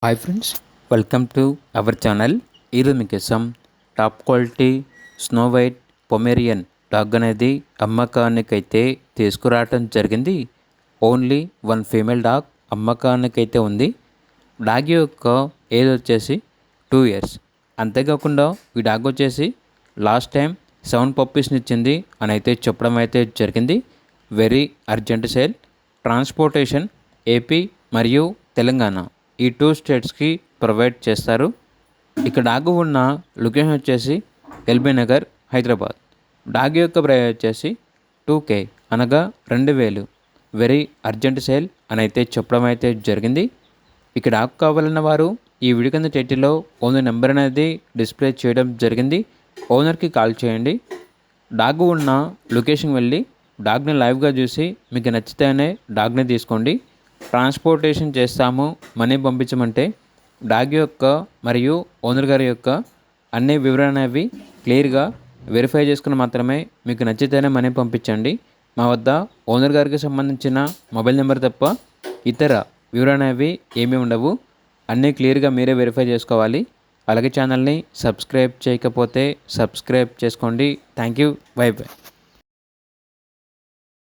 Hi friends, welcome to our channel. ఈరోజు మీకోసం top quality snow white Pomeranian dog అనేది అమ్మకానికైతే తీసుకురావటం జరిగింది. ఓన్లీ వన్ ఫీమేల్ డాగ్ అమ్మకానికైతే ఉంది. డాగ్ యొక్క ఏజ్ వచ్చేసి 2 years. అంతేకాకుండా ఈ డాగ్ వచ్చేసి లాస్ట్ టైం 7 పప్పీస్ని ఇచ్చింది అని అయితే చెప్పడం అయితే జరిగింది. Very urgent sale. Transportation AP మరియు తెలంగాణ ఈ 2 స్టేట్స్కి ప్రొవైడ్ చేస్తారు. ఇక డాగ్ ఉన్న లొకేషన్ వచ్చేసి ఎల్బీ నగర్, హైదరాబాద్. డాగ్ యొక్క ప్రైస్ వచ్చేసి 2K అనగా 2000. వెరీ అర్జెంట్ సేల్ అని అయితే చెప్పడం అయితే జరిగింది. ఇక డాగ్ కావాలన్న వారు ఈ వీడియో కింద టైటిల్లో ఓనర్ నెంబర్ అనేది డిస్ప్లే చేయడం జరిగింది. ఓనర్కి కాల్ చేయండి. డాగ్ ఉన్న లొకేషన్ వెళ్ళి డాగ్ని లైవ్గా చూసి మీకు నచ్చితేనే డాగ్ని తీసుకోండి. ట్రాన్స్పోర్టేషన్ చేస్తాము, మనీ పంపించమంటే డాగ్ యొక్క మరియు ఓనర్ గారి యొక్క అన్ని వివరణ అవి క్లియర్గా వెరిఫై చేసుకుని మాత్రమే మీకు నచ్చితేనే మనీ పంపించండి. మా వద్ద ఓనర్ గారికి సంబంధించిన మొబైల్ నెంబర్ తప్ప ఇతర వివరణ అవి ఏమీ ఉండవు. అన్నీ క్లియర్గా మీరే వెరిఫై చేసుకోవాలి. అలాగే ఛానల్ని సబ్స్క్రైబ్ చేయకపోతే సబ్స్క్రైబ్ చేసుకోండి. Thank you. By by.